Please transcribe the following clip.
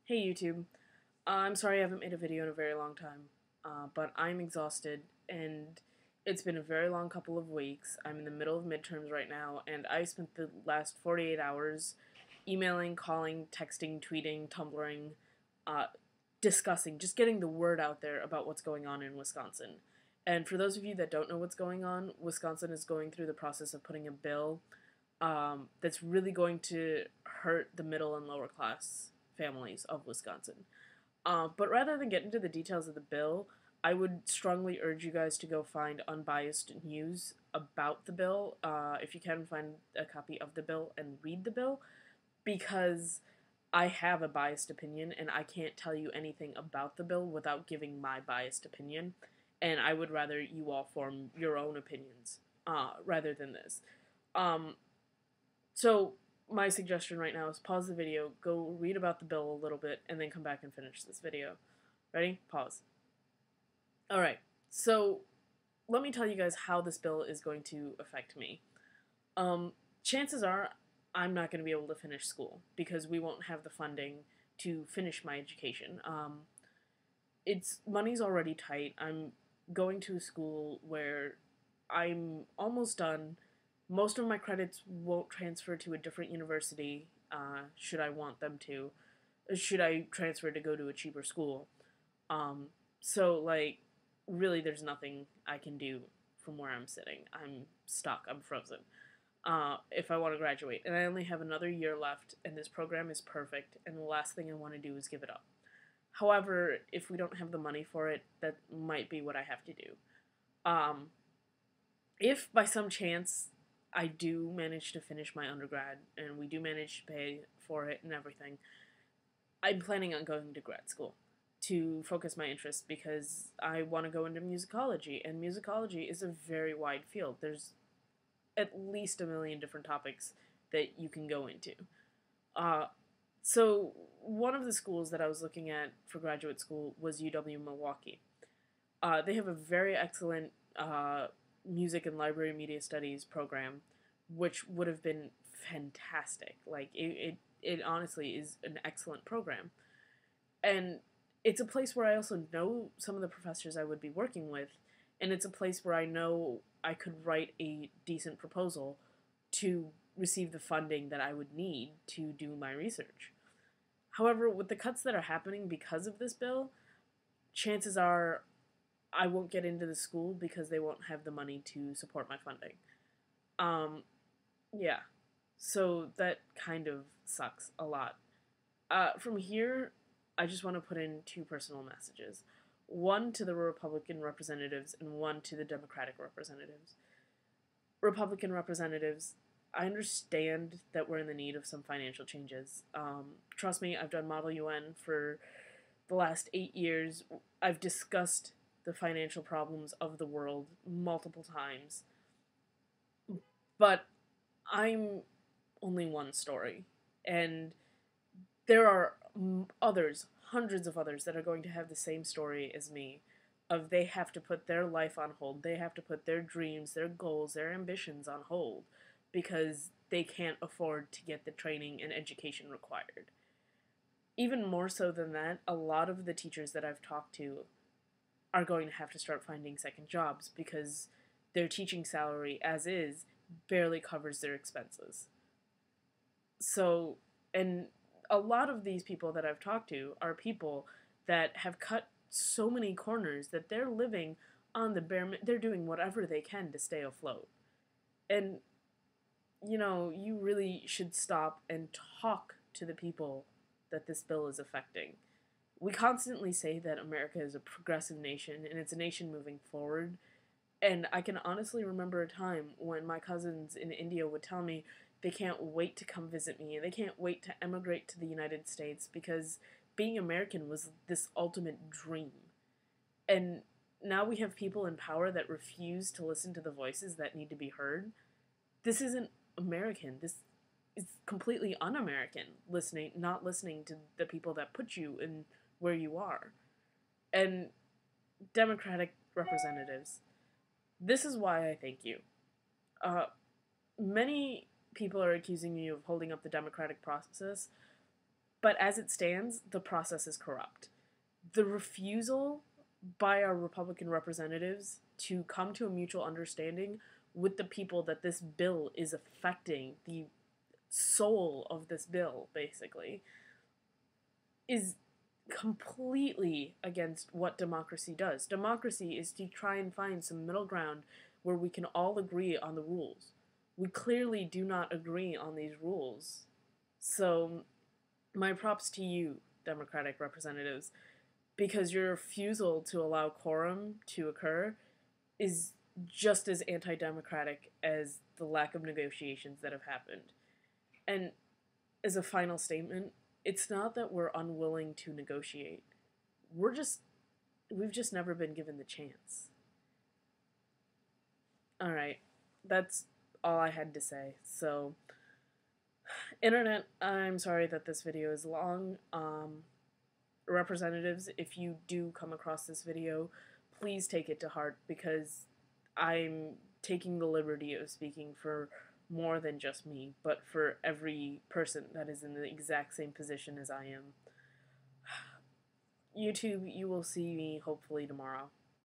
Hey YouTube, I'm sorry I haven't made a video in a very long time, but I'm exhausted and it's been a very long couple of weeks. I'm in the middle of midterms right now and I spent the last 48 hours emailing, calling, texting, tweeting, Tumblring, uh, discussing, just getting the word out there about what's going on in Wisconsin. And for those of you that don't know what's going on, Wisconsin is going through the process of putting a bill that's really going to hurt the middle and lower class families of Wisconsin. But rather than get into the details of the bill, I would strongly urge you guys to go find unbiased news about the bill, if you can find a copy of the bill and read the bill, because I have a biased opinion and I can't tell you anything about the bill without giving my biased opinion, and I would rather you all form your own opinions rather than this. Um, so my suggestion right now is pause the video, go read about the bill a little bit, and then come back and finish this video. Ready? Pause. Alright, so let me tell you guys how this bill is going to affect me. Chances are I'm not going to be able to finish school because we won't have the funding to finish my education. Money's already tight. I'm going to a school where I'm almost done. Most of my credits won't transfer to a different university, should I want them to. Should I transfer to go to a cheaper school. Um, so, like, really, there's nothing I can do from where I'm sitting. I'm stuck. I'm frozen. If I want to graduate. And I only have another year left, and this program is perfect, and the last thing I want to do is give it up. However, if we don't have the money for it, that might be what I have to do. Um, if by some chance I do manage to finish my undergrad and we do manage to pay for it and everything, I'm planning on going to grad school to focus my interests because I want to go into musicology, and musicology is a very wide field. There's at least a million different topics that you can go into. Uh, so one of the schools that I was looking at for graduate school was UW Milwaukee. They have a very excellent music and library media studies program, which would have been fantastic. Like it honestly is an excellent program, and it's a place where I also know some of the professors I would be working with, and it's a place where I know I could write a decent proposal to receive the funding that I would need to do my research. However, with the cuts that are happening because of this bill, chances are I won't get into the school because they won't have the money to support my funding. Um, yeah. So that kind of sucks a lot. From here, I just want to put in two personal messages. One to the Republican representatives and one to the Democratic representatives. Republican representatives, I understand that we're in the need of some financial changes. Trust me, I've done Model UN for the last 8 years. I've discussed the financial problems of the world multiple times. But I'm only one story. And there are others, hundreds of others, that are going to have the same story as me. Of they have to put their life on hold. They have to put their dreams, their goals, their ambitions on hold because they can't afford to get the training and education required. Even more so than that, a lot of the teachers that I've talked to are going to have to start finding second jobs because their teaching salary, as is, barely covers their expenses. So, and a lot of these people that I've talked to are people that have cut so many corners that they're living on the they're doing whatever they can to stay afloat. And, you really should stop and talk to the people that this bill is affecting. We constantly say that America is a progressive nation and it's a nation moving forward. And I can honestly remember a time when my cousins in India would tell me they can't wait to come visit me and they can't wait to emigrate to the United States because being American was this ultimate dream. And now we have people in power that refuse to listen to the voices that need to be heard. This isn't American. This is completely un-American, not listening to the people that put you in where you are. And Democratic representatives, this is why I thank you. Many people are accusing you of holding up the democratic process. But as it stands, the process is corrupt. The refusal by our Republican representatives to come to a mutual understanding with the people that this bill is affecting, the soul of this bill, basically, is completely against what democracy does. Democracy is to try and find some middle ground where we can all agree on the rules. We clearly do not agree on these rules. So, my props to you, Democratic representatives, because your refusal to allow quorum to occur is just as anti democratic as the lack of negotiations that have happened. And as a final statement, it's not that we're unwilling to negotiate. We've just never been given the chance. Alright, that's all I had to say. So, Internet, I'm sorry that this video is long. Representatives, if you do come across this video, please take it to heart, because I'm taking the liberty of speaking for more than just me, but for every person that is in the exact same position as I am. YouTube, you will see me hopefully tomorrow.